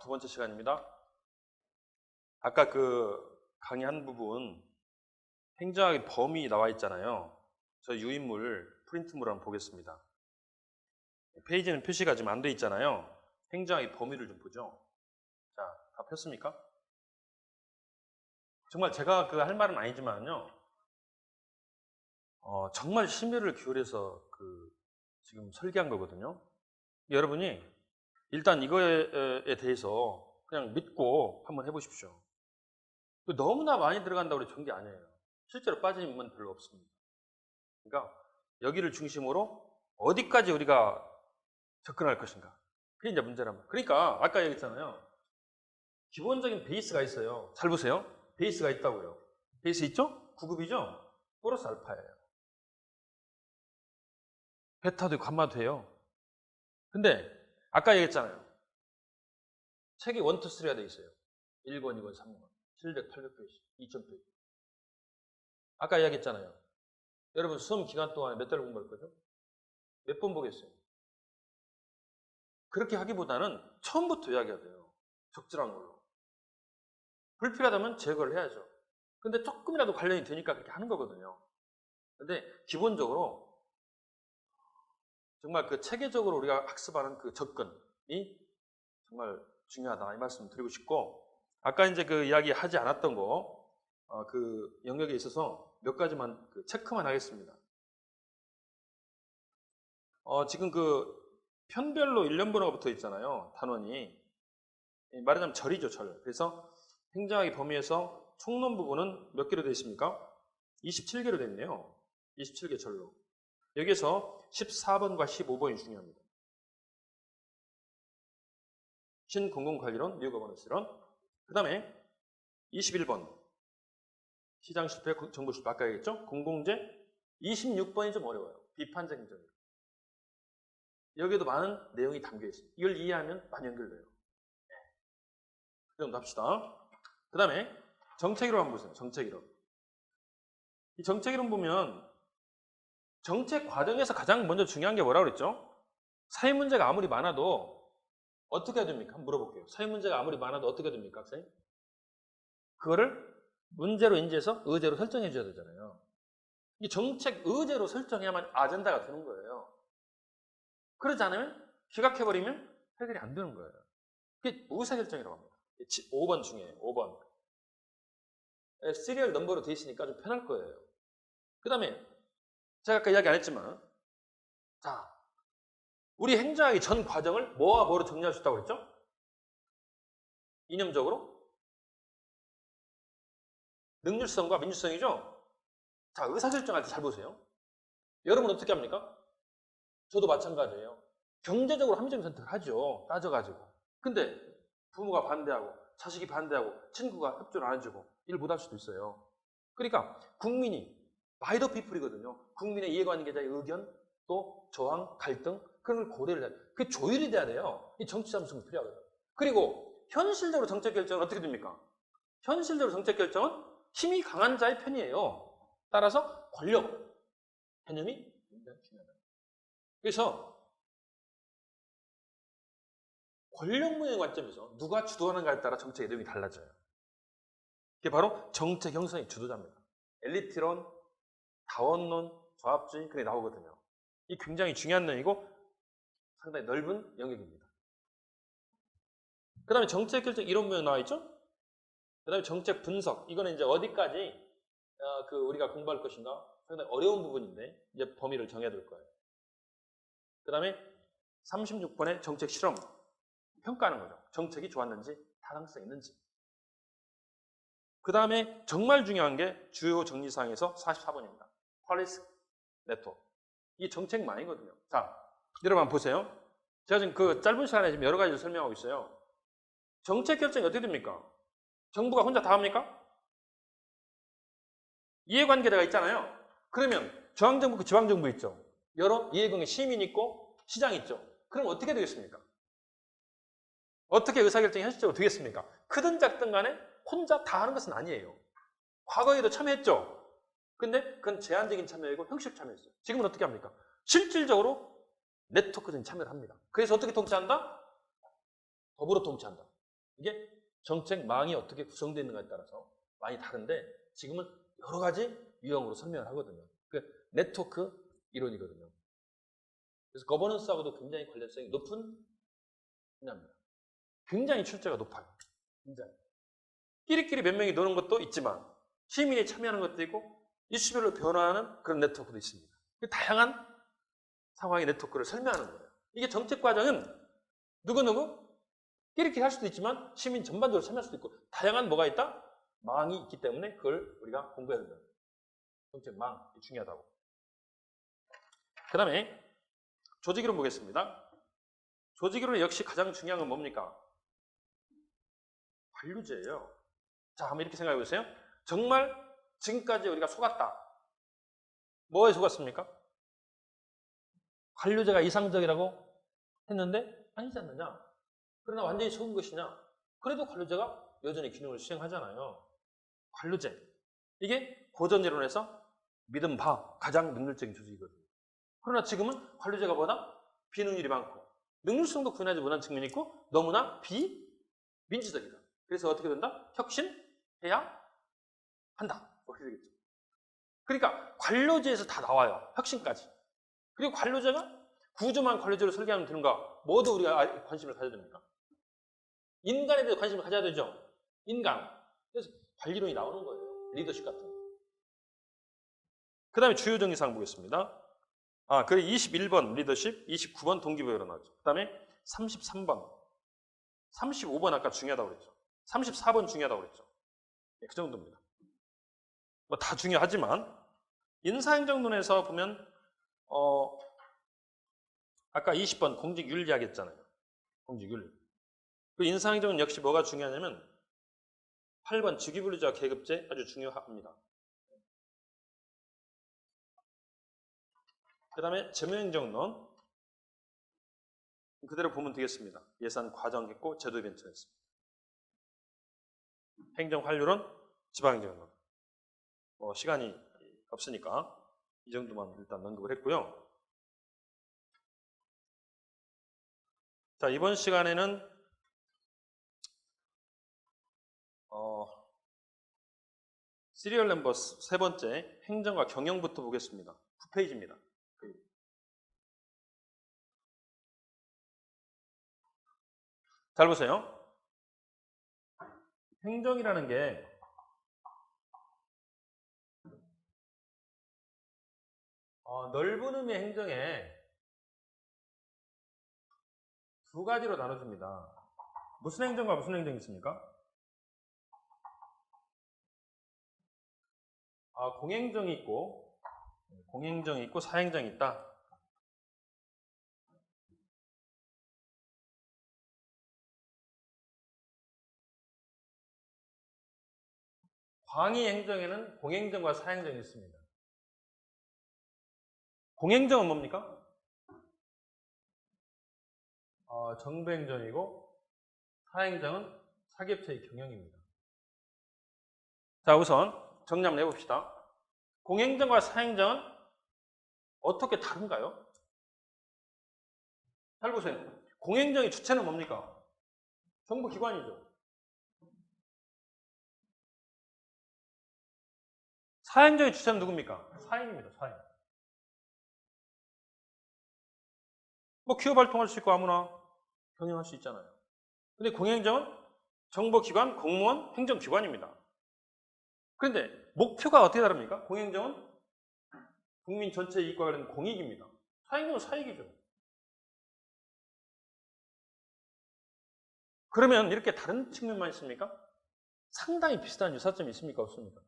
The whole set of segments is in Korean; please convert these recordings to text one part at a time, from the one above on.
두 번째 시간입니다. 아까 그 강의한 부분 행정학의 범위 나와 있잖아요. 저 유인물, 프린트물 한번 보겠습니다. 페이지는 표시가 지금 안 돼 있잖아요. 행정학의 범위를 좀 보죠. 자, 다 폈습니까? 정말 제가 그 할 말은 아니지만요. 정말 심혈을 기울여서 지금 설계한 거거든요. 여러분이 일단 이거에 대해서 그냥 믿고 한번 해보십시오. 너무나 많이 들어간다고 해서 좋은 게 아니에요. 실제로 빠진 인물은 별로 없습니다. 그러니까 여기를 중심으로 어디까지 우리가 접근할 것인가. 그게 이제 문제란 말이에요. 그러니까 아까 얘기했잖아요. 기본적인 베이스가 있어요. 잘 보세요. 베이스가 있다고요. 베이스 있죠? 9급이죠? 플러스 알파예요. 베타도 있고 감마도 돼요. 근데 아까 얘기했잖아요. 책이 1, 2, 3가 돼 있어요. 1권, 2권, 3권. 700, 800페이지, 2000페이지. 아까 이야기했잖아요. 여러분 수험 기간 동안에 몇 달 공부할 거죠? 몇 번 보겠어요? 그렇게 하기보다는 처음부터 이야기해야 돼요. 적절한 걸로. 불필요하다면 제거를 해야죠. 근데 조금이라도 관련이 되니까 그렇게 하는 거거든요. 근데 기본적으로 정말 그 체계적으로 우리가 학습하는 그 접근이 정말 중요하다 이 말씀 드리고 싶고, 아까 이제 그 이야기 하지 않았던 거, 그 영역에 있어서 몇 가지만 체크만 하겠습니다. 지금 그 편별로 일련번호가 붙어 있잖아요. 단원이. 말하자면 절이죠, 절. 그래서 행정학의 범위에서 총론 부분은 몇 개로 되어 있습니까? 27개로 되어 있네요. 27개 절로. 여기에서 14번과 15번이 중요합니다. 신공공관리론, 뉴거버넌스론. 그 다음에 21번. 시장 실패, 정부 실패. 아까 얘기했죠? 공공재. 26번이 좀 어려워요. 비판적 행정. 여기에도 많은 내용이 담겨 있습니다. 이걸 이해하면 많이 연결돼요. 그 정도 합시다. 그 다음에 정책이론 한번 보세요. 정책이론. 이 정책이론 보면 정책 과정에서 가장 먼저 중요한 게 뭐라고 그랬죠? 사회 문제가 아무리 많아도 어떻게 해야 됩니까? 한번 물어볼게요. 사회 문제가 아무리 많아도 어떻게 해야 됩니까, 학생? 그거를 문제로 인지해서 의제로 설정해 줘야 되잖아요. 이 정책 의제로 설정해야만 아젠다가 되는 거예요. 그러지 않으면 기각해버리면 해결이 안 되는 거예요. 그게 의사결정이라고 합니다. 5번 중에 5번. 시리얼 넘버로 돼 있으니까 좀 편할 거예요. 그 다음에 제가 아까 이야기 안 했지만, 자, 우리 행정학의 전 과정을 뭐와 뭐로 정리할 수 있다고 그랬죠? 이념적으로 능률성과 민주성이죠? 자, 의사결정할 때 잘 보세요. 여러분 어떻게 합니까? 저도 마찬가지예요. 경제적으로 합리적인 선택을 하죠. 따져가지고. 근데 부모가 반대하고 자식이 반대하고 친구가 협조를 안 해주고 일 못할 수도 있어요. 그러니까 국민이 마이 더 피플이거든요. 국민의 이해관계자의 의견, 또 저항, 갈등 그런 걸 고려를 해야 돼요. 그게 조율이 돼야 돼요. 이 정치 잠수성이 필요하거든요. 그리고 현실적으로 정책 결정은 어떻게 됩니까? 현실적으로 정책 결정은 힘이 강한 자의 편이에요. 따라서 권력 개념이 굉장히 중요하다. 그래서 권력문의 관점에서 누가 주도하는가에 따라 정책의 내용이 달라져요. 그게 바로 정책 형성의 주도자입니다. 엘리트론, 다원론, 조합주의 그게 나오거든요. 이 굉장히 중요한 내용이고 상당히 넓은 영역입니다. 그 다음에 정책 결정 이론문에 나와 있죠? 그 다음에 정책 분석. 이거는 이제 어디까지 우리가 공부할 것인가? 상당히 어려운 부분인데 이제 범위를 정해야 될 거예요. 그 다음에 36번의 정책 실험. 평가하는 거죠. 정책이 좋았는지, 타당성 있는지. 그 다음에 정말 중요한 게 주요 정리사항에서 44번입니다. 퀄리스 네트워크. 이게 정책망이거든요. 자, 여러분 한번 보세요. 제가 지금 그 짧은 시간에 지금 여러 가지를 설명하고 있어요. 정책 결정이 어떻게 됩니까? 정부가 혼자 다 합니까? 이해관계자가 있잖아요. 그러면 중앙정부, 지방정부 있죠. 여러 이해관계 시민 있고 시장 있죠. 그럼 어떻게 되겠습니까? 어떻게 의사결정이 현실적으로 되겠습니까? 크든 작든 간에 혼자 다 하는 것은 아니에요. 과거에도 참여했죠. 근데 그건 제한적인 참여이고 형식 참여였어요. 지금은 어떻게 합니까? 실질적으로 네트워크적인 참여를 합니다. 그래서 어떻게 통치한다? 법으로 통치한다. 이게 정책망이 어떻게 구성되어 있는가에 따라서 많이 다른데 지금은 여러 가지 유형으로 설명을 하거든요. 그 네트워크 이론이거든요. 그래서 거버넌스하고도 굉장히 관련성이 높은 분야입니다. 굉장히 출제가 높아요. 굉장히. 끼리끼리 몇 명이 노는 것도 있지만 시민이 참여하는 것도 있고 이슈별로 변화하는 그런 네트워크도 있습니다. 다양한 상황의 네트워크를 설명하는 거예요. 이게 정책 과정은 누구누구 끼리끼리 할 수도 있지만 시민 전반적으로 참여할 수도 있고 다양한 뭐가 있다? 망이 있기 때문에 그걸 우리가 공부해야 된다. 정책망 중요하다고. 그 다음에 조직이론 보겠습니다. 조직이론 역시 가장 중요한 건 뭡니까? 관료제예요. 자, 한번 이렇게 생각해 보세요. 정말 지금까지 우리가 속았다. 뭐에 속았습니까? 관료제가 이상적이라고 했는데 아니지 않느냐? 그러나 완전히 속은 것이냐? 그래도 관료제가 여전히 기능을 수행하잖아요. 관료제. 이게 고전이론에서 믿음 바 가장 능률적인 조직이거든요. 그러나 지금은 관료제가 뭐다? 비능률이 많고 능률성도 구현하지 못한 측면이 있고 너무나 비민주적이다. 그래서 어떻게 된다? 혁신해야 한다. 그렇게 되겠죠. 그러니까 관료제에서 다 나와요. 혁신까지. 그리고 관료제가 구조만 관료제로 설계하면 되는가? 뭐도 우리가 관심을 가져야 됩니까? 인간에 대해서 관심을 가져야 되죠. 인간. 그래서 관리론이 나오는 거예요. 리더십 같은 거. 그 다음에 주요 정의사항 보겠습니다. 그래 21번 리더십, 29번 동기부여로 나왔죠. 그 다음에 33번, 35번 아까 중요하다고 그랬죠. 34번 중요하다고 그랬죠. 네, 그 정도입니다. 뭐 다 중요하지만 인사행정론에서 보면 아까 20번 공직윤리 하겠잖아요. 공직윤리. 그 인사행정은 역시 뭐가 중요하냐면 8번 직위분리자 계급제 아주 중요합니다. 그 다음에 재무행정론 그대로 보면 되겠습니다. 예산 과정했고 제도 이벤트였습니다. 행정환류론, 지방행정론. 시간이 없으니까 이 정도만 일단 언급을 했고요. 자, 이번 시간에는 시리얼 넘버 세 번째 행정과 경영부터 보겠습니다. 9페이지입니다. 잘 보세요. 행정이라는 게 넓은 의미의 행정에 두 가지로 나눠집니다. 무슨 행정과 무슨 행정이 있습니까? 공행정이 있고 사행정이 있다. 광의 행정에는 공행정과 사행정이 있습니다. 공행정은 뭡니까? 정부행정이고 사행정은 사기업체의 경영입니다. 자, 우선 정리 한번 해봅시다. 공행정과 사행정은 어떻게 다른가요? 잘 보세요. 공행정의 주체는 뭡니까? 정부기관이죠. 사행정의 주체는 누굽니까? 사행입니다. 사행. 기업 활동할 수 있고 아무나 경영할 수 있잖아요. 근데 공행정은 정보기관, 공무원, 행정기관입니다. 그런데 목표가 어떻게 다릅니까? 공행정은 국민 전체 이익과 관련된 공익입니다. 사행정은 사익이죠. 그러면 이렇게 다른 측면만 있습니까? 상당히 비슷한 유사점이 있습니까? 없습니까?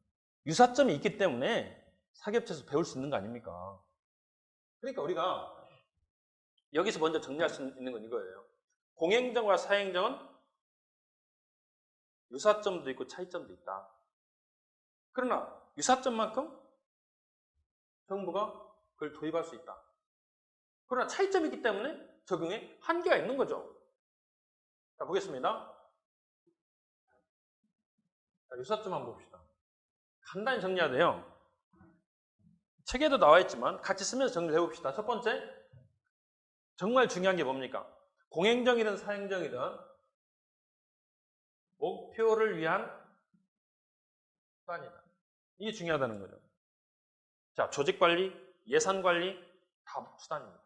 유사점이 있기 때문에 사기업체에서 배울 수 있는 거 아닙니까? 그러니까 우리가 여기서 먼저 정리할 수 있는 건 이거예요. 공행정과 사행정은 유사점도 있고 차이점도 있다. 그러나 유사점만큼 정부가 그걸 도입할 수 있다. 그러나 차이점이 있기 때문에 적용에 한계가 있는 거죠. 자, 보겠습니다. 자, 유사점 한번 봅시다. 간단히 정리해야 돼요. 책에도 나와 있지만 같이 쓰면서 정리를 해봅시다. 첫 번째, 정말 중요한 게 뭡니까? 공행정이든 사행정이든 목표를 위한 수단이다. 이게 중요하다는 거죠. 자, 조직관리, 예산관리 다 수단입니다.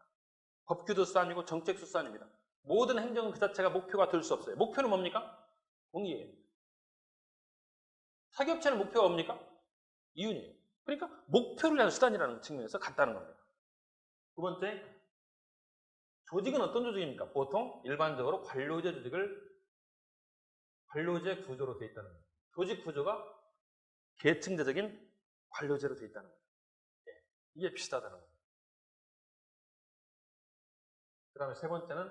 법규도 수단이고 정책도 수단입니다. 모든 행정은 그 자체가 목표가 될 수 없어요. 목표는 뭡니까? 공익이에요. 사기업체는 목표가 뭡니까? 이윤이에요. 그러니까 목표를 위한 수단이라는 측면에서 같다는 겁니다. 두 번째, 조직은 어떤 조직입니까? 보통 일반적으로 관료제 구조로 되어 있다는 거예요. 조직 구조가 계층제적인 관료제로 되어 있다는 거예요. 이게 비슷하다는 거예요. 그 다음에 세 번째는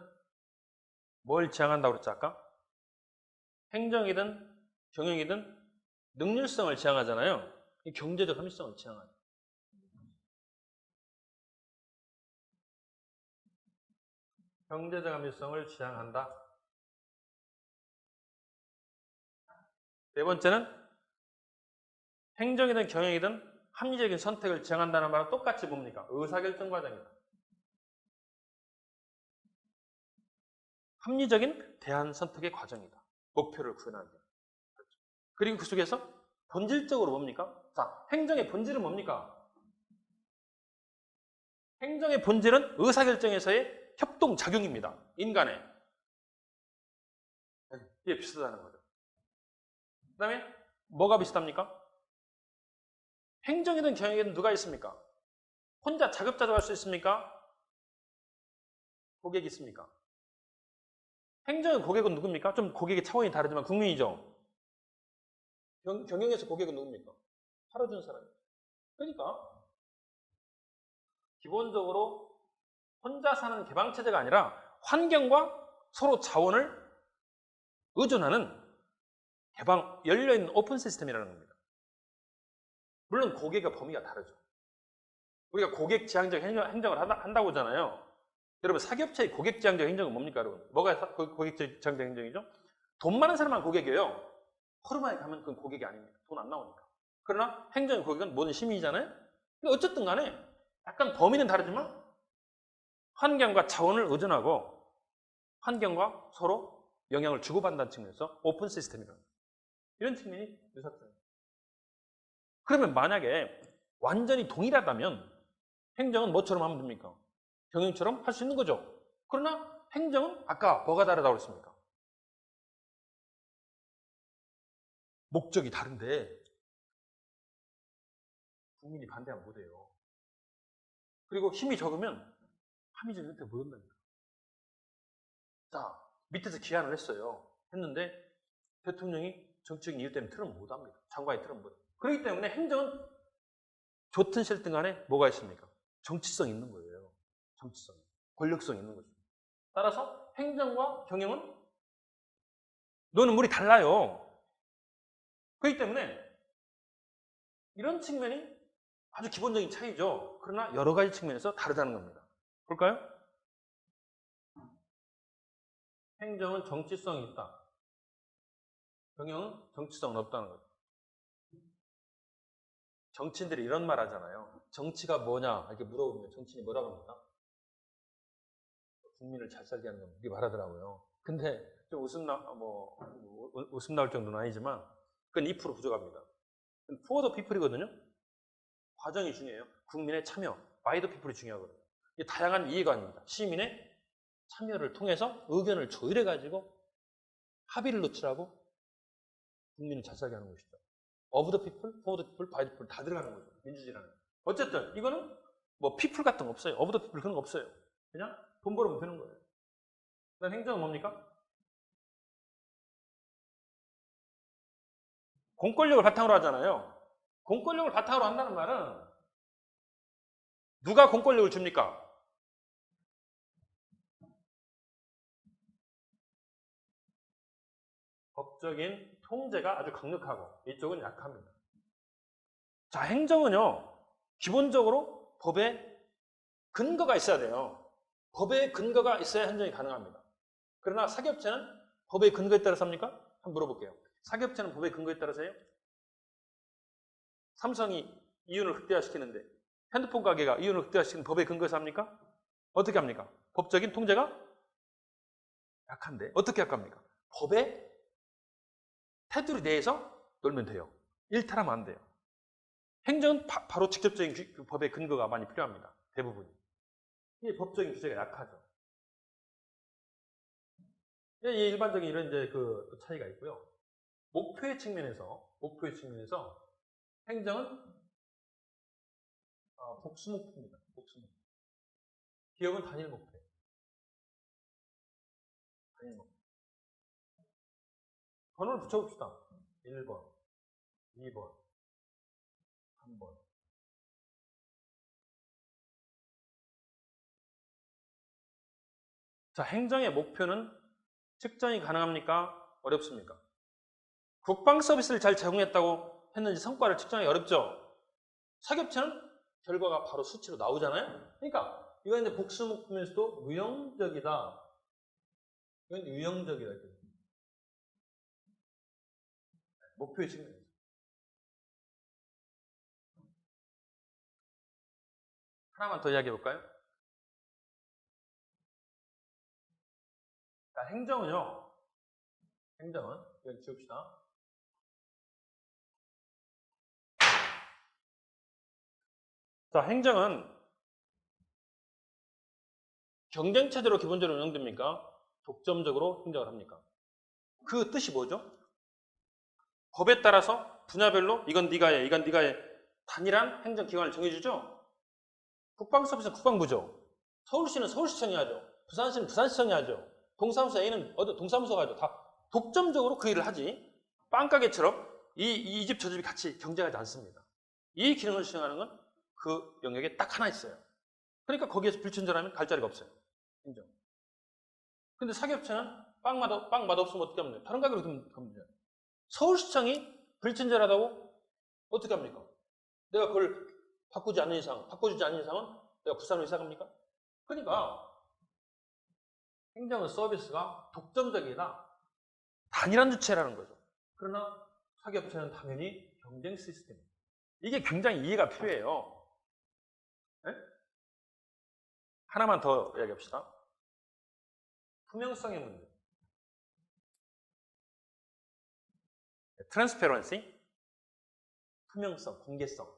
뭘 지향한다고 그랬죠, 아까? 행정이든 경영이든 능률성을 지향하잖아요. 경제적 합리성을 지향하죠. 경제적 합리성을 지향한다. 네 번째는 행정이든 경영이든 합리적인 선택을 지향한다는 말은 똑같이 뭡니까? 의사결정 과정이다. 합리적인 대안 선택의 과정이다. 목표를 구현하는 게. 그리고 그 속에서 본질적으로 뭡니까? 자, 행정의 본질은 뭡니까? 행정의 본질은 의사결정에서의 협동작용입니다. 인간의. 이게 비슷하다는 거죠. 그 다음에 뭐가 비슷합니까? 행정이든 경영이든 누가 있습니까? 혼자 자급자족할 수 있습니까? 고객이 있습니까? 행정의 고객은 누굽니까? 좀 고객의 차원이 다르지만 국민이죠. 경영에서 고객은 누굽니까? 팔아주는 사람이에요. 그러니까 기본적으로 혼자 사는 개방체제가 아니라 환경과 서로 자원을 의존하는 개방, 열려있는 오픈 시스템이라는 겁니다. 물론 고객의 범위가 다르죠. 우리가 고객 지향적 행정을 한다고 하잖아요. 여러분, 사기업체의 고객 지향적 행정은 뭡니까, 여러분? 뭐가 고객 지향적 행정이죠? 돈 많은 사람만 고객이에요. 허름하게 가면 그건 고객이 아닙니다. 돈 안 나오니까. 그러나 행정의 고객은 모든 시민이잖아요. 어쨌든 간에 약간 범위는 다르지만 환경과 자원을 의존하고 환경과 서로 영향을 주고받는다는 측면에서 오픈 시스템이라는 거예요. 이런 측면이 유사점입니다. 그러면 만약에 완전히 동일하다면 행정은 뭐처럼 하면 됩니까? 경영처럼 할 수 있는 거죠. 그러나 행정은 아까 뭐가 다르다고 그랬습니까? 목적이 다른데 국민이 반대하면 못해요. 그리고 힘이 적으면 합의적 형태 못 온답니다. 자, 밑에서 기한을 했어요. 했는데 대통령이 정치적인 이유 때문에 틀으면 못합니다. 장관이 틀으면 못합니다. 그렇기 때문에 행정은 좋든 싫든 간에 뭐가 있습니까? 정치성이 있는 거예요. 정치성, 권력성이 있는 거죠. 따라서 행정과 경영은 너는 물이 달라요. 그렇기 때문에 이런 측면이 아주 기본적인 차이죠. 그러나 여러 가지 측면에서 다르다는 겁니다. 볼까요? 행정은 정치성이 있다. 경영은 정치성은 없다는 거죠. 정치인들이 이런 말 하잖아요. 정치가 뭐냐 이렇게 물어보면 정치인이 뭐라고 합니까? 국민을 잘 살게 하는 건 이렇게 말하더라고요. 근데 좀 웃음 나올 정도는 아니지만 그건 2% 부족합니다. For the people이거든요. 과정이 중요해요. 국민의 참여, by the people이 중요하거든요. 이게 다양한 이해관입니다. 시민의 참여를 통해서 의견을 조율해가지고 합의를 놓치라고 국민을 잘 살게 하는 것이죠. of the people, for the people, by the people 다 들어가는 거죠. 민주주의라는. 어쨌든 이거는 뭐 people 같은 거 없어요. of the people 그런 거 없어요. 그냥 돈 벌으면 되는 거예요. 그다음 행정은 뭡니까? 공권력을 바탕으로 하잖아요. 공권력을 바탕으로 한다는 말은 누가 공권력을 줍니까? 법적인 통제가 아주 강력하고 이쪽은 약합니다. 자, 행정은요. 기본적으로 법에 근거가 있어야 돼요. 법에 근거가 있어야 행정이 가능합니다. 그러나 사기업체는 법의 근거에 따라서 합니까? 한번 물어볼게요. 사기업체는 법의 근거에 따라서 해요? 삼성이 이윤을 극대화시키는데 핸드폰 가게가 이윤을 극대화시키는 법의 근거에서 합니까? 어떻게 합니까? 법적인 통제가 약한데 어떻게 약합니까? 법에 테두리 내에서 놀면 돼요. 일탈하면 안 돼요. 행정은 바로 직접적인 그 법의 근거가 많이 필요합니다. 대부분이. 이 법적인 규제가 약하죠. 이 일반적인 이런 이제 그 차이가 있고요. 목표의 측면에서 행정은 복수목표입니다. 복수목표. 기업은 단일 목표. 단일 목표. 번호를 붙여봅시다. 1번, 2번, 3번. 자, 행정의 목표는 측정이 가능합니까? 어렵습니까? 국방 서비스를 잘 제공했다고 했는지 성과를 측정하기 어렵죠? 사기업체는 결과가 바로 수치로 나오잖아요? 그러니까 이건 이제 복수 목표면서도 유형적이다. 이건 유형적이다. 목표의 측면에서. 하나만 더 이야기해 볼까요? 자, 행정은요. 행정은 이건 지웁시다. 자, 행정은 경쟁체제로 기본적으로 운영됩니까? 독점적으로 행정을 합니까? 그 뜻이 뭐죠? 법에 따라서 분야별로 이건 네가 해, 이건 네가 해. 단일한 행정기관을 정해주죠? 국방서비스는 국방부죠. 서울시는 서울시청이 하죠. 부산시는 부산시청이 하죠. 동사무소 A는 동사무소가 하죠. 다 독점적으로 그 일을 하지. 빵가게처럼 이 집 저 집이 같이 경쟁하지 않습니다. 이 기능을 수행하는 건 그 영역에 딱 하나 있어요. 그러니까 거기에서 불친절하면 갈 자리가 없어요. 행정. 근데 사기업체는 빵 맛없으면 어떻게 합니까? 다른 가게로 가면 돼요. 서울시청이 불친절하다고 어떻게 합니까? 내가 그걸 바꾸지 않는 이상은 내가 부산으로 이사 갑니까? 그러니까 행정은 서비스가 독점적이다. 단일한 주체라는 거죠. 그러나 사기업체는 당연히 경쟁 시스템입니다. 이게 굉장히 이해가 필요해요. 네? 하나만 더 이야기합시다. 투명성의 문제. 트랜스페런시, 투명성, 공개성.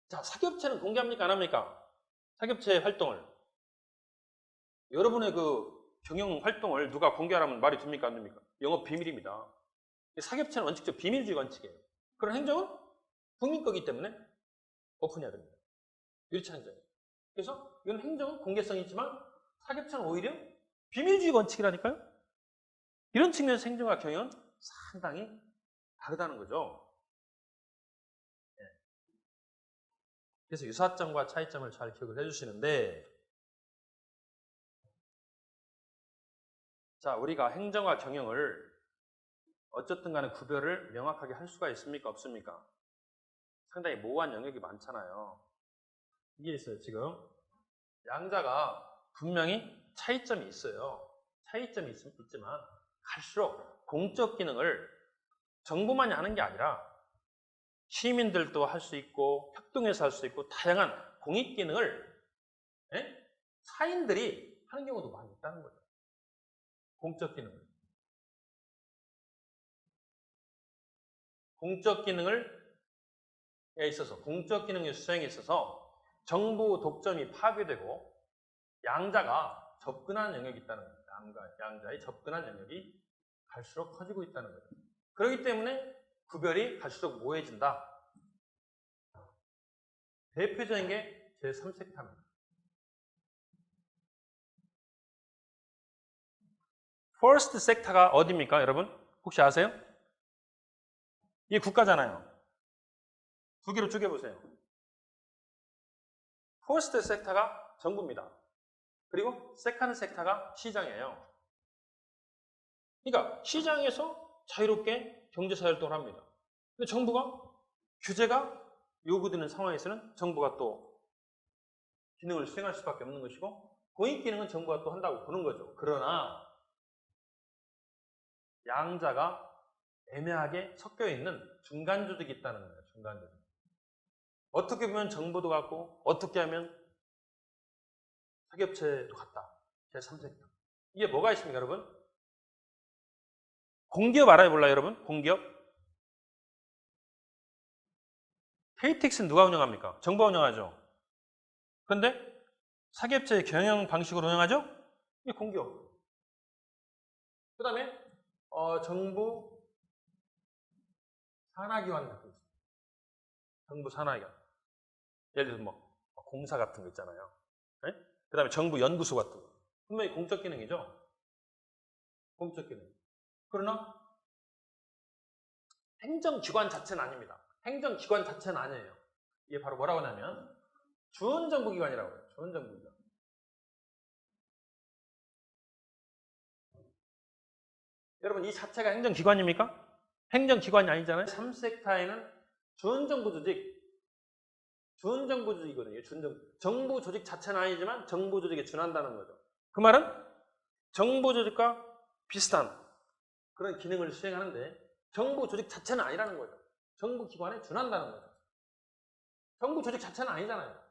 자, 사기업체는 공개합니까? 안 합니까? 사기업체의 활동을. 여러분의 그 경영 활동을 누가 공개하라면 말이 됩니까? 안 됩니까? 영업 비밀입니다. 사기업체는 원칙적 비밀주의 원칙이에요. 그런 행정은 국민 거기 때문에 오픈해야 됩니다. 유리차 행정이에요. 그래서 이건 행정은 공개성이 있지만 사기업체는 오히려 비밀주의 원칙이라니까요? 이런 측면에서 행정과 경영은 상당히 다르다는 거죠. 네. 그래서 유사점과 차이점을 잘 기억을 해주시는데, 자, 우리가 행정과 경영을 어쨌든 간에 구별을 명확하게 할 수가 있습니까? 없습니까? 상당히 모호한 영역이 많잖아요. 이게 있어요, 지금. 양자가 분명히 차이점이 있어요. 차이점이 있지만 갈수록 공적 기능을 정부만이 하는 게 아니라 시민들도 할 수 있고 협동해서 할 수 있고 다양한 공익 기능을 사인들이 하는 경우도 많이 있다는 거죠. 공적 기능을. 공적 기능에 있어서 공적 기능의 수행에 있어서 정부 독점이 파괴되고 양자가 접근하는 영역이 있다는 거예요. 양자의 접근한 영역이 갈수록 커지고 있다는 거죠. 그렇기 때문에 구별이 갈수록 모호해진다. 대표적인 게 제3섹터입니다. First sector가 어디입니까, 여러분? 혹시 아세요? 이게 국가잖아요. 두 개로 쪼개보세요. First sector가 정부입니다. 그리고 Second sector가 시장이에요. 그러니까 시장에서 자유롭게 경제사활동을 합니다. 근데 정부가 규제가 요구되는 상황에서는 정부가 또 기능을 수행할 수밖에 없는 것이고 공익 기능은 정부가 또 한다고 보는 거죠. 그러나 양자가 애매하게 섞여 있는 중간 조직이 있다는 거예요. 중간 조직. 어떻게 보면 정부도 같고 어떻게 하면 사기업체도 같다. 제3섹터. 이게 뭐가 있습니까, 여러분? 공기업 알아요, 몰라요, 여러분? 공기업? KTX는 누가 운영합니까? 정부가 운영하죠. 그런데 사기업체의 경영 방식으로 운영하죠? 이게 공기업. 그 다음에 정부 산하기관 같은 거 있어요. 정부 산하기관. 예를 들어서 뭐 공사 같은 거 있잖아요. 네? 그 다음에 정부 연구소 같은 거. 분명히 공적 기능이죠. 공적 기능. 그러나 행정기관 자체는 아닙니다. 행정기관 자체는 아니에요. 이게 바로 뭐라고 하냐면 준정부기관이라고 해요. 준정부기관. 여러분 이 자체가 행정기관입니까? 행정기관이 아니잖아요. 3섹타에는 준정부 조직, 준정부 조직이거든요. 준정부. 정부 조직 자체는 아니지만 정부 조직에 준한다는 거죠. 그 말은 정부 조직과 비슷한 그런 기능을 수행하는데 정부 조직 자체는 아니라는 거죠. 정부 기관에 준한다는 거죠. 정부 조직 자체는 아니잖아요.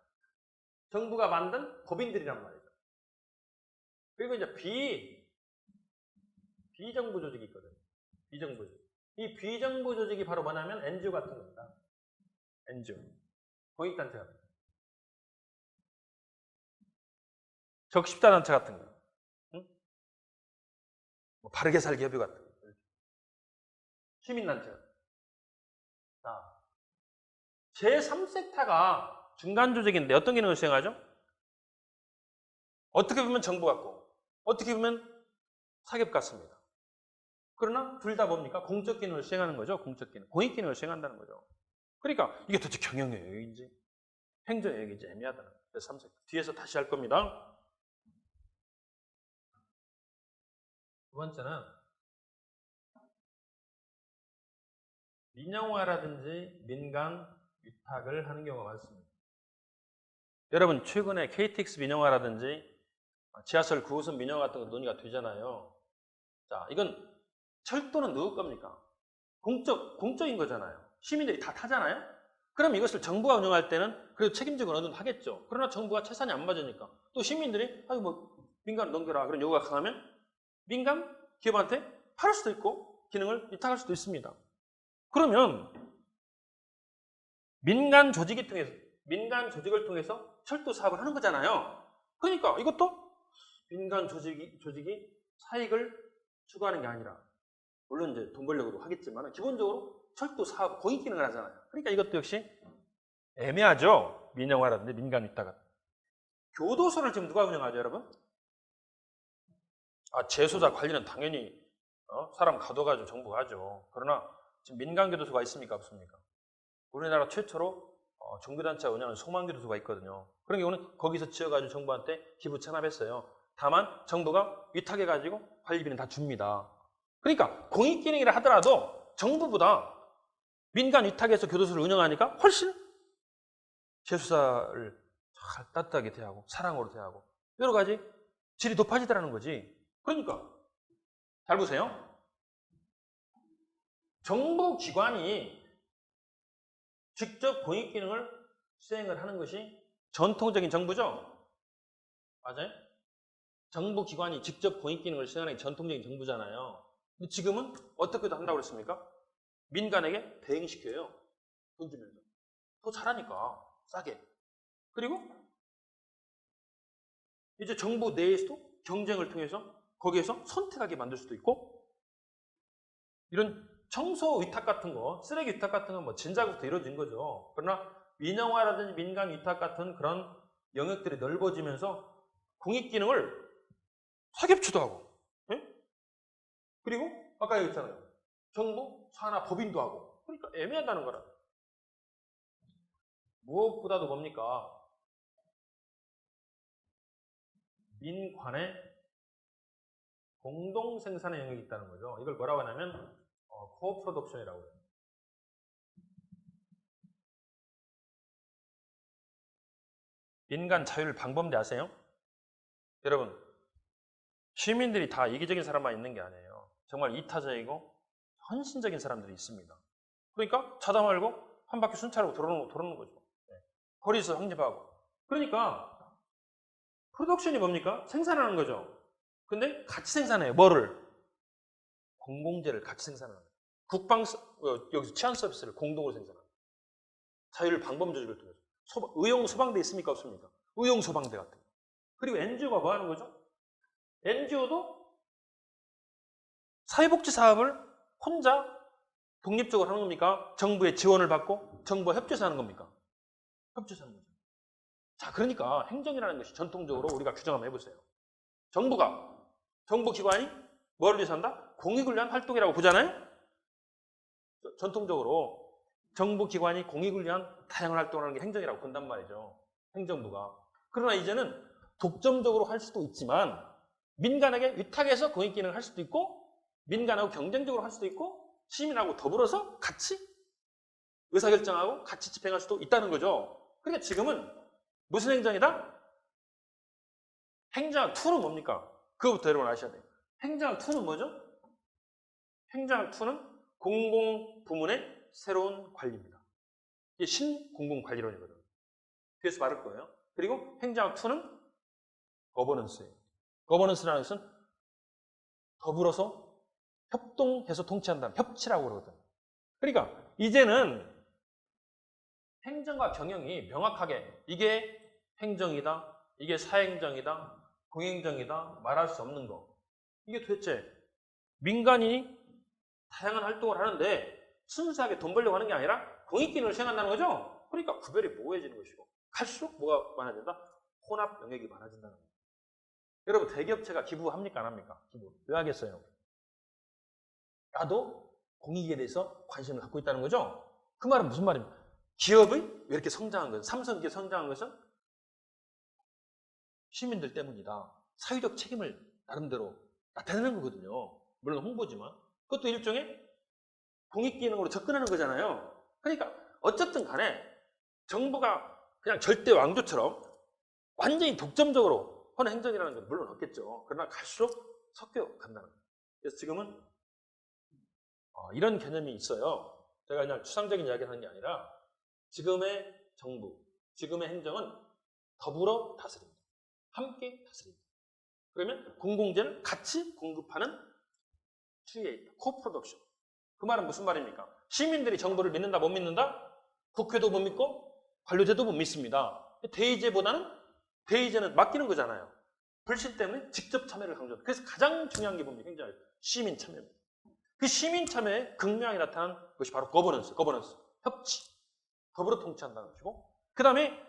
정부가 만든 법인들이란 말이죠. 그리고 이제 비정부 조직이 있거든요. 비정부 조직. 이 비정부 조직이 바로 뭐냐면 NGO 같은 겁니다. NGO. 공익단체 같은 거. 적십자단체 같은 거. 응? 뭐 바르게 살기 협의 같은 거. 시민단체. 자, 제3섹타가 중간 조직인데 어떤 기능을 수행하죠? 어떻게 보면 정부 같고 어떻게 보면 사기업 같습니다. 그러나 둘 다 뭡니까? 공적 기능을 수행하는 거죠. 공적 기능. 공익 기능을 수행한다는 거죠. 그러니까 이게 도대체 경영의 영역인지 행정 영역인지 애매하다는 거예요. 3섹타. 뒤에서 다시 할 겁니다. 두 번째는 민영화라든지 민간 위탁을 하는 경우가 많습니다. 여러분 최근에 KTX 민영화라든지 지하철 9호선 민영화 같은 거 논의가 되잖아요. 자, 이건 철도는 누구 겁니까? 공적인 거잖아요. 시민들이 다 타잖아요. 그럼 이것을 정부가 운영할 때는 그래도 책임적으로 어느 정도 하겠죠. 그러나 정부가 채산이 안 맞으니까 또 시민들이 아유 뭐 민간 넘겨라 그런 요구가 강하면 민간 기업한테 팔을 수도 있고 기능을 위탁할 수도 있습니다. 그러면 민간 조직을 통해서 철도 사업을 하는 거잖아요. 그러니까 이것도 민간 조직이 사익을 추구하는 게 아니라 물론 이제 돈 벌려고 하겠지만 기본적으로 철도 사업 공익 기능을 하잖아요. 그러니까 이것도 역시 애매하죠. 민영화라든지 민간 위탁. 교도소를 지금 누가 운영하죠, 여러분? 재소자 관리는 당연히 사람 가둬가지고 정부가 하죠. 그러나 지금 민간 교도소가 있습니까, 없습니까? 우리나라 최초로 종교단체가 운영하는 소망교도소가 있거든요. 그런 경우는 거기서 지어가지고 정부한테 기부 체납했어요. 다만 정부가 위탁해가지고 관리비는 다 줍니다. 그러니까 공익기능이라 하더라도 정부보다 민간 위탁해서 교도소를 운영하니까 훨씬 재수사를 잘 따뜻하게 대하고 사랑으로 대하고 여러 가지 질이 높아지더라는 거지. 그러니까 잘 보세요. 정부 기관이 직접 공익기능을 수행을 하는 것이 전통적인 정부죠? 맞아요? 정부 기관이 직접 공익기능을 수행하는 게 전통적인 정부잖아요. 근데 지금은 어떻게도 한다고 그랬습니까? 민간에게 대행시켜요. 돈 주면서. 더 잘하니까 싸게. 그리고 이제 정부 내에서도 경쟁을 통해서 거기에서 선택하게 만들 수도 있고 이런 청소 위탁 같은 거, 쓰레기 위탁 같은 건 뭐 진작부터 이루어진 거죠. 그러나 민영화라든지 민간 위탁 같은 그런 영역들이 넓어지면서 공익기능을 사기업체도 하고, 예? 그리고 아까 얘기했잖아요. 정부, 산하, 법인도 하고. 그러니까 애매하다는 거라. 무엇보다도 뭡니까? 민관의 공동 생산의 영역이 있다는 거죠. 이걸 뭐라고 하냐면 코프로덕션이라고 해요. 민간 자율 방범대 아세요? 여러분 시민들이 다 이기적인 사람만 있는 게 아니에요. 정말 이타적이고 헌신적인 사람들이 있습니다. 그러니까 자다 말고 한 바퀴 순찰하고 돌아오는 거죠. 네. 거리에서 확립하고. 그러니까 프로덕션이 뭡니까? 생산하는 거죠. 근데 같이 생산해요. 뭐를? 공공재를 같이 생산하는 거예요. 여기서 치안 서비스를 공동으로 생산하는 거예요. 자율 방범 조직을 통해서. 의용 소방대 있습니까? 없습니까? 의용 소방대 같은 거. 그리고 NGO가 뭐 하는 거죠? NGO도 사회복지 사업을 혼자 독립적으로 하는 겁니까? 정부의 지원을 받고 정부와 협조해서 하는 겁니까? 협조해서 하는 거죠. 자, 그러니까 행정이라는 것이 전통적으로 우리가 규정 한번 해보세요. 정부기관이 뭐를 위해서 한다? 공익을 위한 활동이라고 보잖아요? 전통적으로 정부기관이 공익을 위한 다양한 활동을 하는 게 행정이라고 본단 말이죠. 행정부가. 그러나 이제는 독점적으로 할 수도 있지만 민간에게 위탁해서 공익기능을 할 수도 있고 민간하고 경쟁적으로 할 수도 있고 시민하고 더불어서 같이 의사결정하고 같이 집행할 수도 있다는 거죠. 그러니까 지금은 무슨 행정이다? 행정학 2는 뭡니까? 그거부터 여러분 아셔야 돼요. 행정학 2는 뭐죠? 행정학 2는 공공부문의 새로운 관리입니다. 이게 신공공관리론이거든요. 뒤에서 말할 거예요. 그리고 행정학 2는 거버넌스예요. 거버넌스라는 것은 더불어서 협동해서 통치한다는 협치라고 그러거든요. 그러니까 이제는 행정과 경영이 명확하게 이게 행정이다, 이게 사행정이다, 공행정이다 말할 수 없는 거. 이게 도대체 민간인이 다양한 활동을 하는데 순수하게 돈 벌려고 하는 게 아니라 공익기능을 수행한다는 거죠. 그러니까 구별이 모호해지는 것이고 갈수록 뭐가 많아진다? 혼합 영역이 많아진다는 거예요. 여러분 대기업체가 기부합니까? 안 합니까? 기부. 왜 하겠어요? 나도 공익에 대해서 관심을 갖고 있다는 거죠. 그 말은 무슨 말입니까? 기업이 왜 이렇게 성장한 것은, 삼성기업 성장한 것은 시민들 때문이다. 사회적 책임을 나름대로 나타내는 거거든요. 물론 홍보지만. 그것도 일종의 공익기능으로 접근하는 거잖아요. 그러니까 어쨌든 간에 정부가 그냥 절대 왕조처럼 완전히 독점적으로 하는 행정이라는 건 물론 없겠죠. 그러나 갈수록 섞여 간다는 거예요. 그래서 지금은 이런 개념이 있어요. 제가 그냥 추상적인 이야기를 하는 게 아니라 지금의 정부, 지금의 행정은 더불어 다스립니다. 함께 다스립니다. 그러면 공공재를 같이 공급하는 추이에 있다. 코프로덕션. 그 말은 무슨 말입니까? 시민들이 정부를 믿는다, 못 믿는다? 국회도 못 믿고 관료제도 못 믿습니다. 대의제는 맡기는 거잖아요. 불신 때문에 직접 참여를 강조한다. 그래서 가장 중요한 게 뭡니까? 굉장히 시민 참여입니다. 그 시민 참여에 극명하게 나타난 것이 바로 거버넌스, 협치, 더불어 통치한다는 것이고, 그 다음에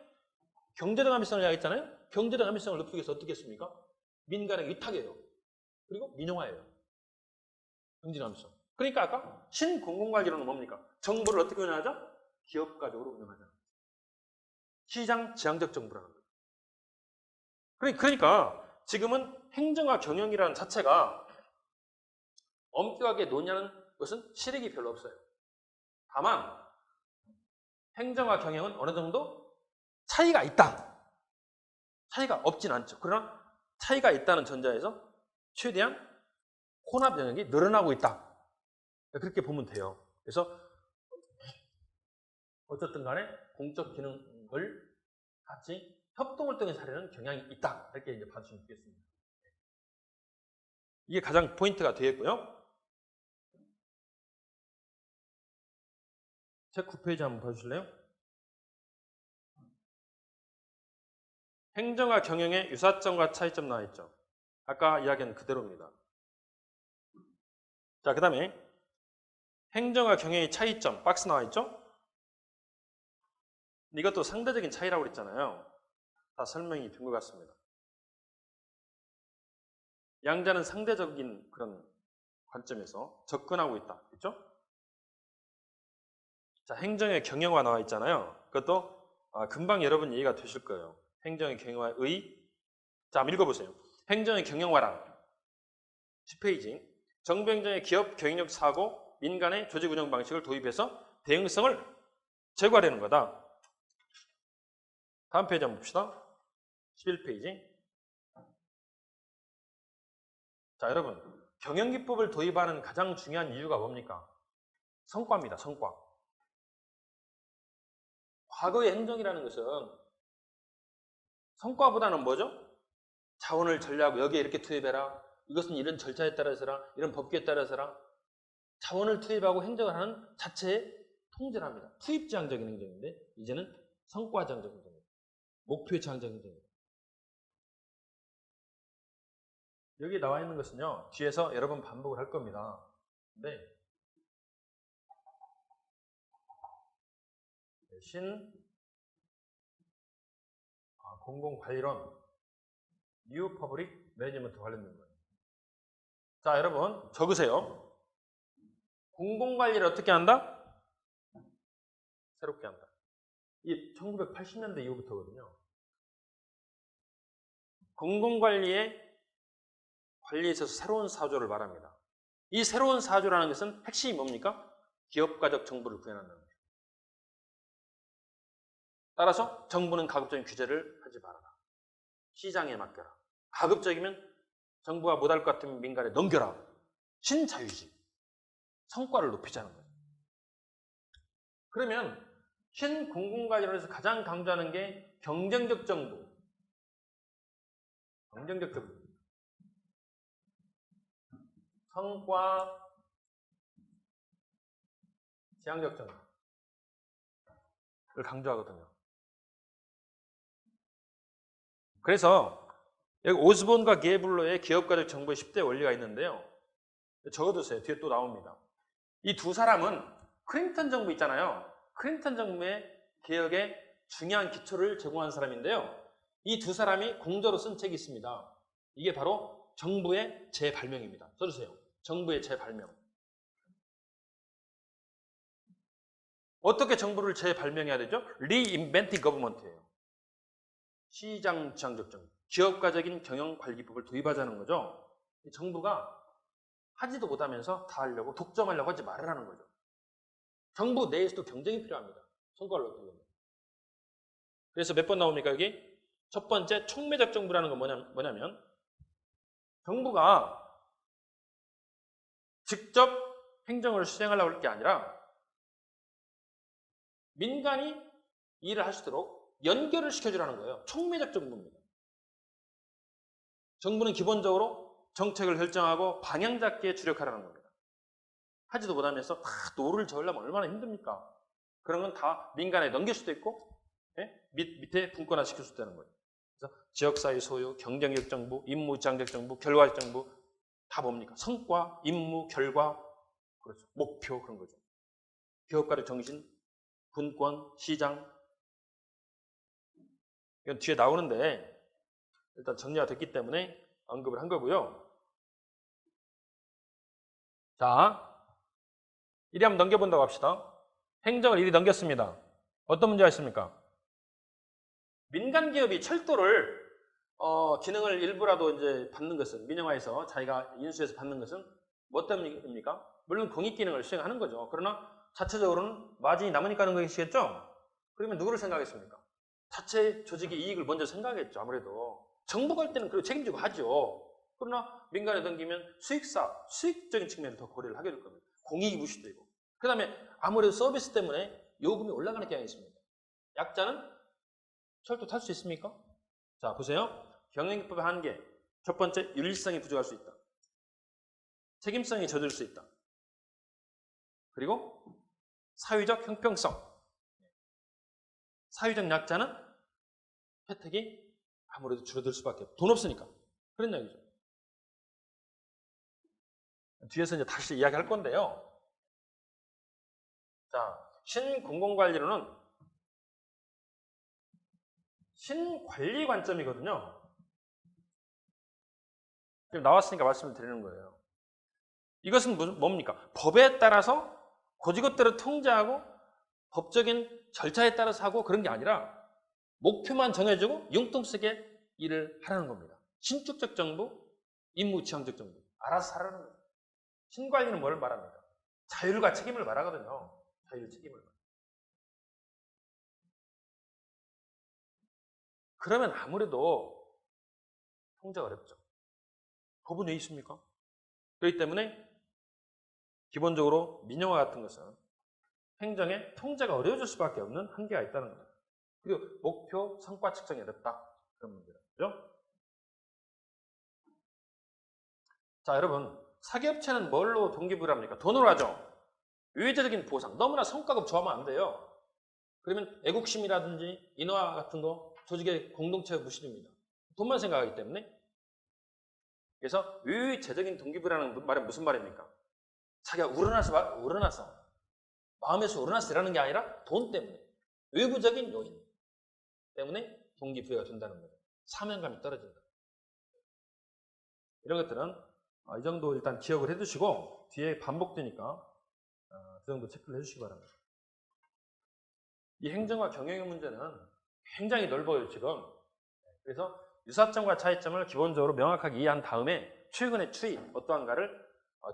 경제적 합리성을 이야기했잖아요. 경제적 합리성을 높이기 위해서 어떻게 했습니까? 민간에게 위탁해요. 그리고 민영화해요. 경제적 합리성. 그러니까 아까 신공공관리론은 뭡니까? 정부를 어떻게 운영하죠? 기업가적으로 운영하자. 시장 지향적 정부라는 거예요. 그러니까 지금은 행정과 경영이라는 자체가 엄격하게 논의하는 것은 실익이 별로 없어요. 다만 행정과 경영은 어느 정도 차이가 있다. 차이가 없진 않죠. 그러나 차이가 있다는 전제에서 최대한 혼합 영역이 늘어나고 있다. 그렇게 보면 돼요. 그래서 어쨌든 간에 공적 기능을 같이 협동을 통해서 하려는 경향이 있다. 이렇게 이제 봐주시면 되겠습니다. 이게 가장 포인트가 되겠고요. 책 9페이지 한번 봐주실래요? 행정과 경영의 유사점과 차이점 나와 있죠. 아까 이야기한 그대로입니다. 자, 그 다음에 행정과 경영의 차이점, 박스 나와 있죠? 이것도 상대적인 차이라고 그랬잖아요. 다 설명이 된 것 같습니다. 양자는 상대적인 그런 관점에서 접근하고 있다. 그렇죠? 자, 행정의 경영화 나와 있잖아요. 그것도 금방 여러분 이해가 되실 거예요. 행정의 경영화의 자, 한번 읽어보세요. 행정의 경영화란 10페이지 정부 행정의 기업 경영력 사고 민간의 조직 운영 방식을 도입해서 대응성을 제고하려는 거다. 다음 페이지 한번 봅시다. 11페이지. 자, 여러분 경영기법을 도입하는 가장 중요한 이유가 뭡니까? 성과입니다. 성과. 과거의 행정이라는 것은 성과보다는 뭐죠? 자원을 전략하고 여기에 이렇게 투입해라. 이것은 이런 절차에 따라서라. 이런 법규에 따라서라. 자원을 투입하고 행정을 하는 자체의 통제를 합니다. 투입지향적인 행정인데 이제는 성과지향적 행정입니다. 목표지향적 행정입니다. 여기 나와 있는 것은요. 뒤에서 여러 번 반복을 할 겁니다. 근데 대신 공공관리론 New Public Management 관련된 거예요. 자, 여러분 적으세요. 공공관리를 어떻게 한다? 새롭게 한다. 이 1980년대 이후부터거든요. 공공관리의 관리에 있어서 새로운 사조를 말합니다. 이 새로운 사조라는 것은 핵심이 뭡니까? 기업가적 정보를 구현한다는 거예요. 따라서 정부는 가급적인 규제를 하지 말아라. 시장에 맡겨라. 가급적이면 정부가 못할 것 같으면 민간에 넘겨라. 신자유주의. 성과를 높이자는 거예요. 그러면 신공공관리론에서 가장 강조하는 게 경쟁적 정부. 경쟁적 정부. 성과 지향적 정부를 강조하거든요. 그래서 여기 오스본과 게블러의 기업가적 정보의 10대 원리가 있는데요. 적어두세요. 뒤에 또 나옵니다. 이 두 사람은 클린턴 정부 있잖아요. 클린턴 정부의 개혁에 중요한 기초를 제공한 사람인데요. 이 두 사람이 공저로 쓴 책이 있습니다. 이게 바로 정부의 재발명입니다. 써주세요. 정부의 재발명. 어떻게 정부를 재발명해야 되죠? Reinventing Government예요. 시장 지향적 정부. 기업가적인 경영관리법을 도입하자는 거죠. 정부가 하지도 못하면서 다 하려고 독점하려고 하지 말으라는 거죠. 정부 내에서도 경쟁이 필요합니다. 성과를 얻으려면. 그래서 몇 번 나옵니까 여기? 첫 번째 촉매적 정부라는 건 뭐냐면 정부가 직접 행정을 수행하려고 할 게 아니라 민간이 일을 할 수 있도록 연결을 시켜주라는 거예요. 촉매적 정부입니다. 정부는 기본적으로 정책을 결정하고 방향 잡기에 주력하라는 겁니다. 하지도 못하면서 다 노를 저으려면 얼마나 힘듭니까? 그런 건 다 민간에 넘길 수도 있고 밑에 분권화 시킬 수도 있다는 거예요. 그래서 지역사회 소유, 경쟁적 정부, 임무지향적 정부, 결과적 정부 다 뭡니까? 성과, 임무, 결과, 그렇죠. 목표 그런 거죠. 기업가의 정신, 분권, 시장 이건 뒤에 나오는데 일단 정리가 됐기 때문에 언급을 한 거고요. 자, 이리 한번 넘겨본다고 합시다. 행정을 이리 넘겼습니다. 어떤 문제가 있습니까? 민간 기업이 철도를 기능을 일부라도 이제 받는 것은 민영화해서 자기가 인수해서 받는 것은 뭐 때문입니까? 물론 공익 기능을 수행하는 거죠. 그러나 자체적으로는 마진이 남으니까 하는 것이겠죠? 그러면 누구를 생각하겠습니까? 자체 조직의 이익을 먼저 생각하겠죠. 아무래도 정부가 할 때는 그걸 책임지고 하죠. 그러나 민간에 넘기면 수익적인 측면을 더 고려를 하게 될 겁니다. 공익이 무시되고. 그 다음에 아무래도 서비스 때문에 요금이 올라가는 경향이 있습니다. 약자는 철도 탈 수 있습니까? 자, 보세요. 경영기법의 한계. 첫 번째, 윤리성이 부족할 수 있다. 책임성이 젖을 수 있다. 그리고 사회적 형평성. 사회적 약자는 혜택이 아무래도 줄어들 수밖에 없고 돈 없으니까. 그런 얘기죠. 뒤에서 이제 다시 이야기할 건데요. 자, 신공공관리론은 신관리 관점이거든요. 지금 나왔으니까 말씀을 드리는 거예요. 이것은 뭡니까? 법에 따라서 고지것대로 통제하고 법적인 절차에 따라서 하고 그런 게 아니라 목표만 정해주고 융통쓰게 일을 하라는 겁니다. 신축적 정부, 임무지향적 정부. 알아서 하라는 거예요. 신관리는 뭘 말합니까? 자율과 책임을 말하거든요. 자율 책임을. 그러면 아무래도 통제가 어렵죠. 법은 왜 있습니까? 그렇기 때문에 기본적으로 민영화 같은 것은 행정의 통제가 어려워질 수밖에 없는 한계가 있다는 겁니다. 그리고 목표, 성과 측정이 어렵다. 그런 문제죠. 자, 여러분. 사기업체는 뭘로 동기부여를 합니까? 돈으로 하죠. 유의제적인 보상. 너무나 성과급 좋아하면 안 돼요. 그러면 애국심이라든지 인화 같은 거 조직의 공동체 무실입니다. 돈만 생각하기 때문에. 그래서 유의제적인 동기부여라는 말은 무슨 말입니까? 자기가 우러나서 마음에서 우러나서 일하는 게 아니라 돈 때문에 외부적인 요인 때문에 동기부여가 된다는 거죠. 사명감이 떨어진다. 이런 것들은 이 정도 일단 기억을 해두시고 뒤에 반복되니까 그 정도 체크를 해주시기 바랍니다. 이 행정과 경영의 문제는 굉장히 넓어요 지금. 그래서 유사점과 차이점을 기본적으로 명확하게 이해한 다음에 최근의 추이 어떠한가를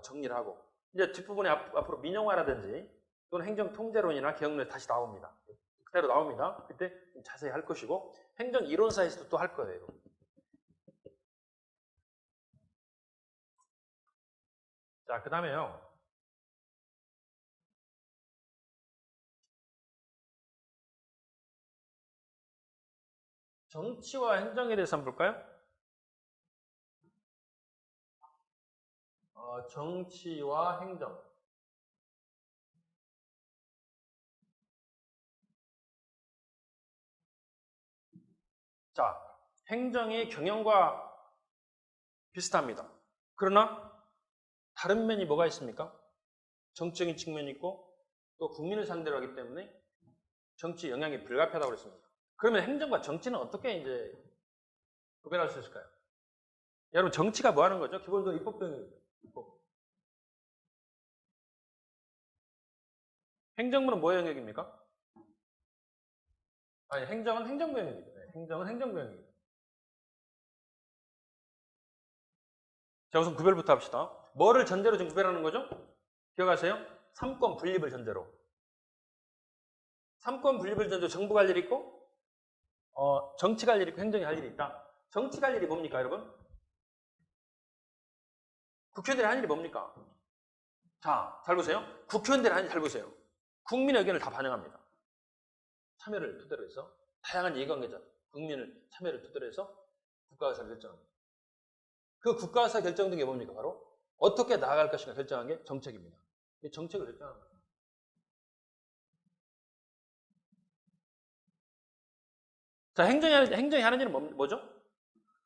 정리를 하고 이제 뒷부분에 앞으로 민영화라든지 또는 행정통제론이나 개혁론이 다시 나옵니다. 그대로 나옵니다. 그때 좀 자세히 할 것이고 행정 이론사에서도 또 할 거예요. 자, 그 다음에요. 정치와 행정에 대해서 한번 볼까요? 정치와 행정. 자, 행정이 경영과 비슷합니다. 그러나 다른 면이 뭐가 있습니까? 정치적인 측면이 있고 또 국민을 상대로 하기 때문에 정치 영향이 불가피하다고 그랬습니다. 그러면 행정과 정치는 어떻게 이제 구별할 수 있을까요? 여러분 정치가 뭐 하는 거죠? 기본적으로 입법 병역이죠. 입법. 행정부는 뭐의 영역입니까? 아니, 행정은 행정부 영역이죠. 네, 행정은 행정부 영역이죠. 자, 우선 구별부터 합시다. 뭐를 전제로 지금 구별하는 거죠? 기억하세요? 3권 분립을 전제로. 3권 분립을 전제로 정부가 할 일이 있고 정치가 할 일이 있고 행정이 할 일이 있다. 정치가 할 일이 뭡니까, 여러분? 국회의원들이 할 일이 뭡니까? 자, 잘 보세요. 국회의원들이 할 일이 잘 보세요. 국민의 의견을 다 반영합니다. 참여를 토대로 해서 다양한 이해관계자, 국민을 참여를 토대로 해서 국가의사를 결정합니다. 그 국가의사 결정된 게 뭡니까? 바로 어떻게 나아갈 것인가 결정한 게 정책입니다. 이 정책을 결정합니다. 자, 행정이 하는 일은 뭐죠?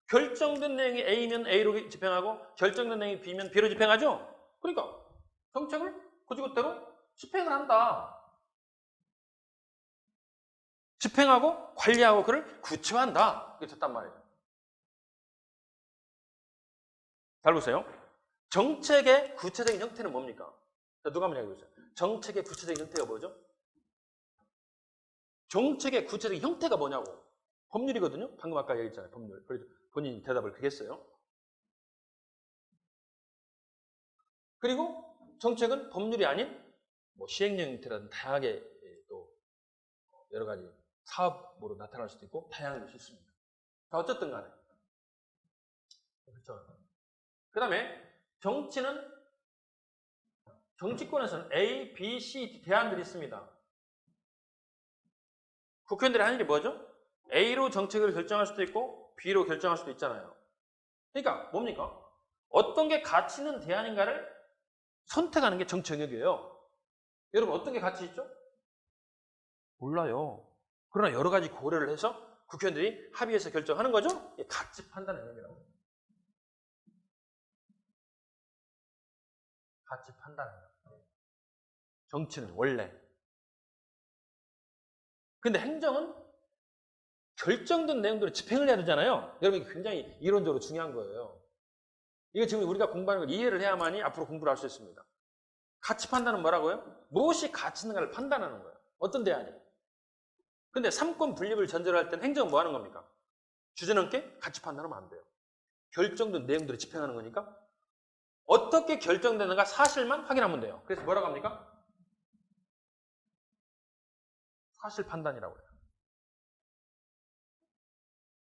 결정된 내용이 A면 A로 집행하고 결정된 내용이 B면 B로 집행하죠? 그러니까 정책을 그지그대로 집행을 한다. 집행하고 관리하고 그를 구체화한다. 그게 됐단 말이에요. 잘 보세요. 정책의 구체적인 형태는 뭡니까? 자, 누가 한번 얘기해 보세요. 정책의 구체적인 형태가 뭐죠? 정책의 구체적인 형태가 뭐냐고. 법률이거든요. 방금 아까 얘기했잖아요. 법률. 그래서 본인이 대답을 그렇게 했어요. 그리고 정책은 법률이 아닌 뭐 시행령 형태라든 다양하게 또 여러 가지 사업으로 나타날 수도 있고 다양한 것이 있습니다. 자, 어쨌든 간에. 그렇죠. 그 다음에 정치권에서는 A, B, C 대안들이 있습니다. 국회의원들이 하는 게 뭐죠? A로 정책을 결정할 수도 있고 B로 결정할 수도 있잖아요. 그러니까 뭡니까? 어떤 게 가치 있는 대안인가를 선택하는 게 정치 영역이에요. 여러분 어떤 게 가치 있죠? 몰라요. 그러나 여러 가지 고려를 해서 국회의원들이 합의해서 결정하는 거죠? 이게 가치 판단 영역이라고. 가치 판단 영역. 정치는 원래. 근데 행정은 결정된 내용들을 집행을 해야 되잖아요. 여러분 이게 굉장히 이론적으로 중요한 거예요. 이거 지금 우리가 공부하는 걸 이해를 해야만이 앞으로 공부를 할 수 있습니다. 가치 판단은 뭐라고요? 무엇이 가치 있는가를 판단하는 거예요. 어떤 대안이. 근데 3권 분립을 전제로 할 때는 행정은 뭐 하는 겁니까? 주제넘게 가치 판단하면 안 돼요. 결정된 내용들을 집행하는 거니까 어떻게 결정되는가 사실만 확인하면 돼요. 그래서 뭐라고 합니까? 사실 판단이라고 해요.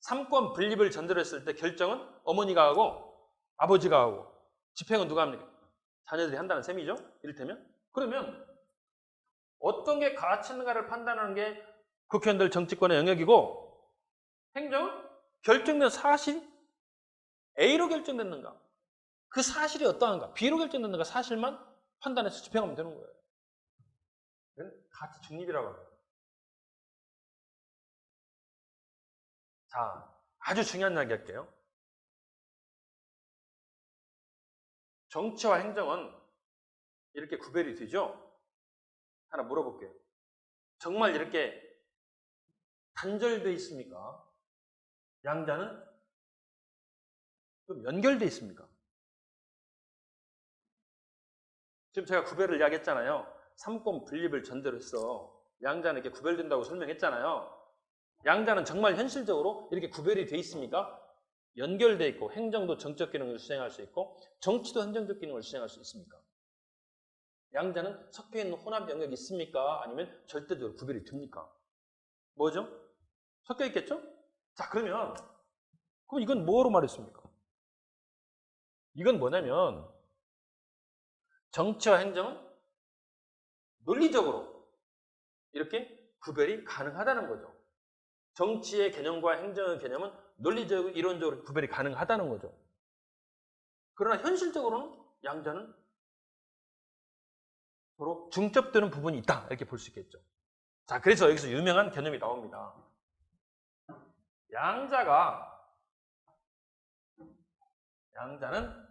3권 분립을 전제로 했을 때 결정은 어머니가 하고 아버지가 하고 집행은 누가 합니까? 자녀들이 한다는 셈이죠. 이를테면. 그러면 어떤 게 가치 있는가를 판단하는 게 국회의원들 정치권의 영역이고 행정은 결정된 사실 A로 결정됐는가 그 사실이 어떠한가? B로 결정된다가 사실만 판단해서 집행하면 되는 거예요. 그건 가치 중립이라고 합니다. 자, 아주 중요한 이야기 할게요. 정치와 행정은 이렇게 구별이 되죠? 하나 물어볼게요. 정말 이렇게 단절되어 있습니까? 양자는 좀 연결되어 있습니까? 지금 제가 구별을 이야기했잖아요. 삼권 분립을 전제로 해서 양자는 이렇게 구별된다고 설명했잖아요. 양자는 정말 현실적으로 이렇게 구별이 되어 있습니까? 연결되어 있고 행정도 정적 기능을 수행할 수 있고 정치도 행정적 기능을 수행할 수 있습니까? 양자는 섞여 있는 혼합 영역이 있습니까? 아니면 절대적으로 구별이 됩니까? 뭐죠? 섞여 있겠죠? 자, 그럼 이건 뭐로 말했습니까? 이건 뭐냐면 정치와 행정은 논리적으로 이렇게 구별이 가능하다는 거죠. 정치의 개념과 행정의 개념은 논리적으로, 이론적으로 구별이 가능하다는 거죠. 그러나 현실적으로는 양자는 서로 중첩되는 부분이 있다. 이렇게 볼 수 있겠죠. 자, 그래서 여기서 유명한 개념이 나옵니다. 양자는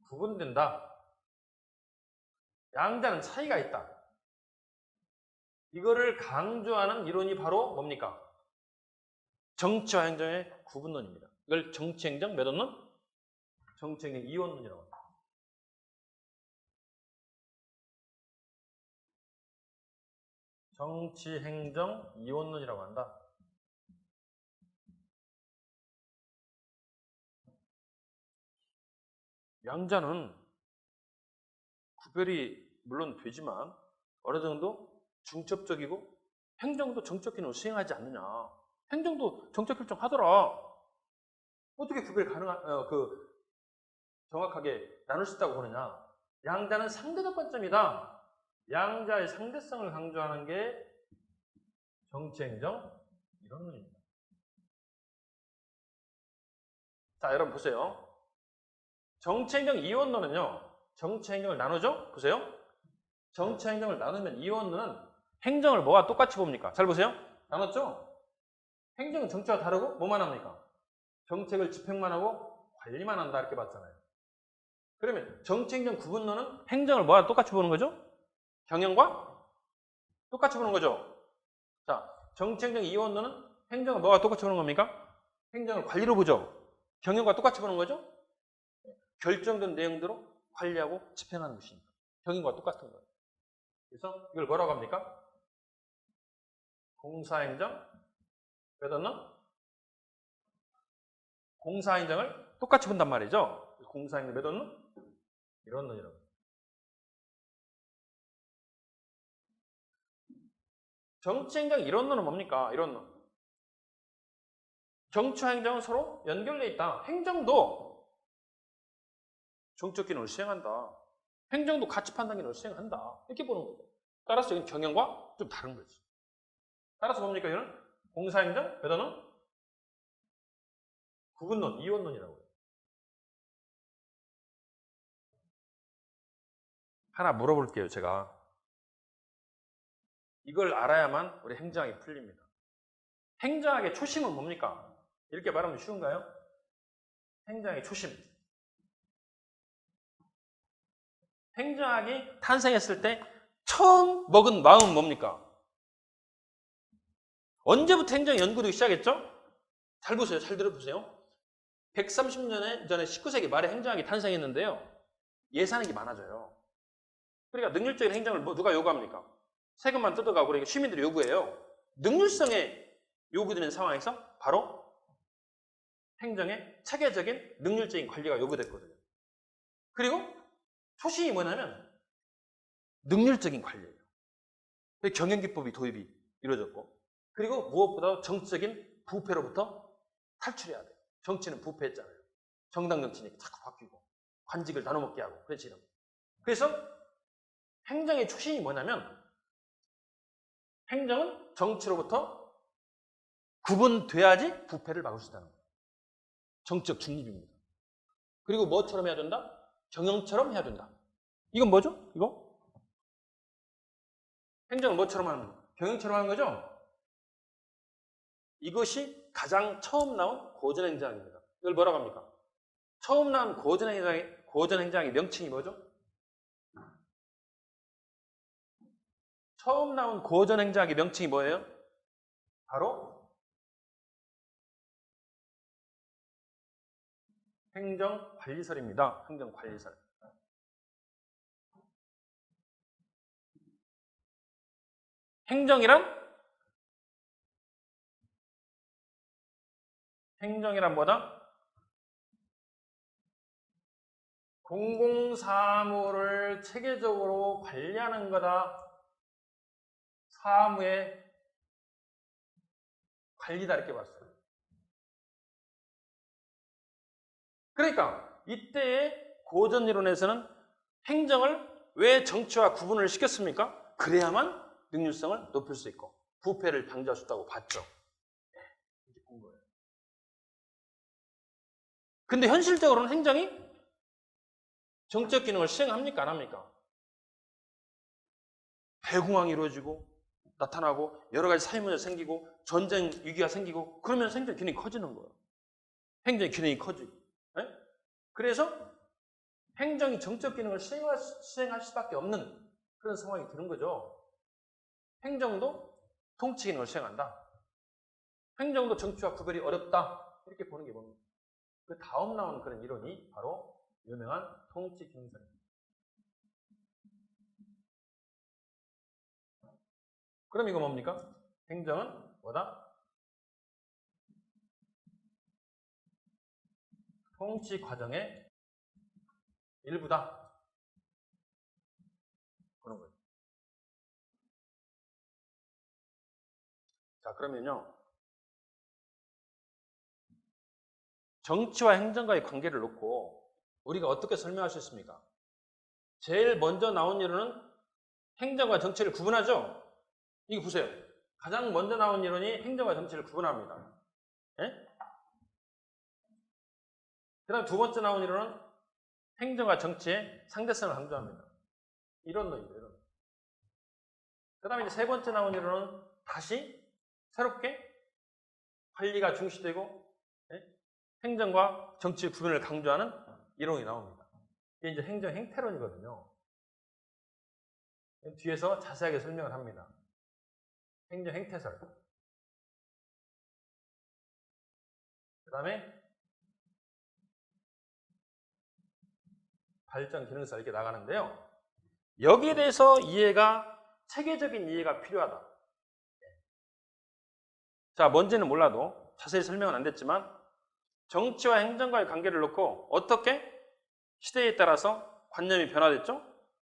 구분된다. 양자는 차이가 있다. 이거를 강조하는 이론이 바로 뭡니까? 정치와 행정의 구분론입니다. 이걸 정치행정 몇 원론? 정치행정 이원론이라고 합니다. 정치행정 이원론이라고 한다. 양자는 구별이 물론 되지만 어느 정도 중첩적이고 행정도 정적 기능을 수행하지 않느냐. 행정도 정적 결정하더라. 어떻게 구별 정확하게 나눌 수 있다고 보느냐. 양자는 상대적 관점이다. 양자의 상대성을 강조하는 게 정치행정 이론론입니다. 자, 여러분 보세요. 정치행정 이원론은요. 정치행정을 나누죠? 보세요. 정치행정을 나누면 이원론은 행정을 뭐와 똑같이 봅니까? 잘 보세요. 나눴죠? 행정은 정치와 다르고 뭐만 합니까? 정책을 집행만 하고 관리만 한다 이렇게 봤잖아요. 그러면 정치행정 구분론은 행정을 뭐와 똑같이 보는 거죠? 경영과 똑같이 보는 거죠. 자, 정치행정 이원론은 행정을 뭐와 똑같이 보는 겁니까? 행정을 관리로 보죠. 경영과 똑같이 보는 거죠. 결정된 내용대로 관리하고 집행하는 것입니다. 경영과 똑같은 거예요. 그래서 이걸 뭐라고 합니까? 공사행정 몇 원론? 공사행정을 똑같이 본단 말이죠. 공사행정 몇 원론? 이론론이라고. 정치행정 이론론은 뭡니까? 이론론. 정치와 행정은 서로 연결되어 있다. 행정도 정적 기능을 수행한다. 행정도 가치 판단 기능을 수행한다. 이렇게 보는 거죠. 따라서 여기는 경영과 좀 다른 거지. 따라서 뭡니까? 이거는 공사행정 몇 원론? 구분론, 이원론이라고 해요. 하나 물어볼게요, 제가. 이걸 알아야만 우리 행정학이 풀립니다. 행정학의 초심은 뭡니까? 이렇게 말하면 쉬운가요? 행정학의 초심. 행정학이 탄생했을 때 처음 먹은 마음은 뭡니까? 언제부터 행정이 연구되기 시작했죠? 잘 보세요. 잘 들어보세요. 130년 전에 19세기 말에 행정학이 탄생했는데요. 예산이 많아져요. 그러니까 능률적인 행정을 누가 요구합니까? 세금만 뜯어가고 그러니까 시민들이 요구해요. 능률성에 요구되는 상황에서 바로 행정의 체계적인 능률적인 관리가 요구됐거든요. 그리고 초심이 뭐냐면 능률적인 관리예요. 경영기법이 도입이 이루어졌고 그리고 무엇보다 정치적인 부패로부터 탈출해야 돼요. 정치는 부패했잖아요. 정당 정치니까 자꾸 바뀌고 관직을 나눠먹게 하고 그렇지. 그래서 행정의 초심이 뭐냐면 행정은 정치로부터 구분돼야지 부패를 막을 수 있다는 거예요. 정치적 중립입니다. 그리고 뭐처럼 해야 된다? 경영처럼 해야 된다. 이건 뭐죠? 이거? 행정을 뭐처럼 하는 거예요? 경영처럼 하는 거죠? 이것이 가장 처음 나온 고전행정입니다. 이걸 뭐라고 합니까? 처음 나온 고전행정의 명칭이 뭐죠? 처음 나온 고전행정의 명칭이 뭐예요? 바로 행정관리설입니다. 행정관리설. 행정이란 뭐다? 공공사무를 체계적으로 관리하는 거다. 사무의 관리다 이렇게 봤어요. 그러니까 이때의 고전이론에서는 행정을 왜 정치와 구분을 시켰습니까? 그래야만 능률성을 높일 수 있고 부패를 방지할 수 있다고 봤죠. 이렇게 본 거예요. 근데 현실적으로는 행정이 정책 기능을 시행합니까? 안 합니까? 대공황이 이루어지고 나타나고 여러 가지 사회 문제가 생기고 전쟁 위기가 생기고 그러면 행정 기능이 커지는 거예요. 행정 기능이 커지고. 네? 그래서 행정이 정책 기능을 시행할 수밖에 없는 그런 상황이 드는 거죠. 행정도 통치 기능을 시행한다. 행정도 정치와 구별이 어렵다. 이렇게 보는 게 뭡니까? 그 다음 나온 그런 이론이 바로 유명한 통치 기능설입니다. 그럼 이거 뭡니까? 행정은 뭐다? 통치 과정의 일부다. 그런 거예요. 자, 그러면요. 정치와 행정과의 관계를 놓고 우리가 어떻게 설명할 수 있습니까? 제일 먼저 나온 이론은 행정과 정치를 구분하죠? 이거 보세요. 가장 먼저 나온 이론이 행정과 정치를 구분합니다. 예? 그 다음 두 번째 나온 이론은 행정과 정치의 상대성을 강조합니다. 이론입니다. 이론. 그 다음에 이제 세 번째 나온 이론은 다시 새롭게 관리가 중시되고 행정과 정치의 구분을 강조하는 이론이 나옵니다. 이게 이제 행정 행태론이거든요. 뒤에서 자세하게 설명을 합니다. 행정 행태설. 그 다음에 발전 기능설 이렇게 나가는데요. 여기에 대해서 체계적인 이해가 필요하다. 자, 뭔지는 몰라도 자세히 설명은 안 됐지만 정치와 행정과의 관계를 놓고 어떻게 시대에 따라서 관념이 변화됐죠?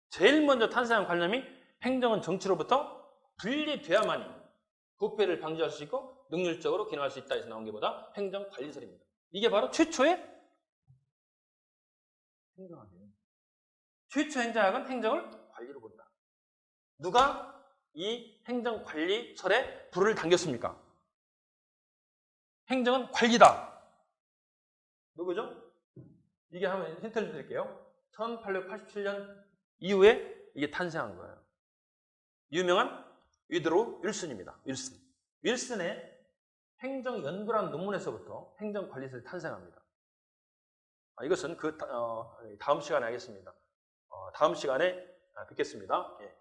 제일 먼저 탄생한 관념이 행정은 정치로부터 분리돼야만이 부패를 방지할 수 있고 능률적으로 기능할 수 있다 해서 나온 게 뭐다? 행정관리설입니다. 이게 바로 최초의 행정학이에요. 최초 행정학은 행정을 관리로 본다. 누가 이 행정관리설에 불을 당겼습니까? 행정은 관리다. 누구죠? 이게 한번 힌트를 드릴게요. 1887년 이후에 이게 탄생한 거예요. 유명한 위드로우 윌슨입니다. 윌슨의 행정연구라는 논문에서부터 행정관리설이 탄생합니다. 이것은 다음 시간에 하겠습니다. 다음 시간에 뵙겠습니다. 예.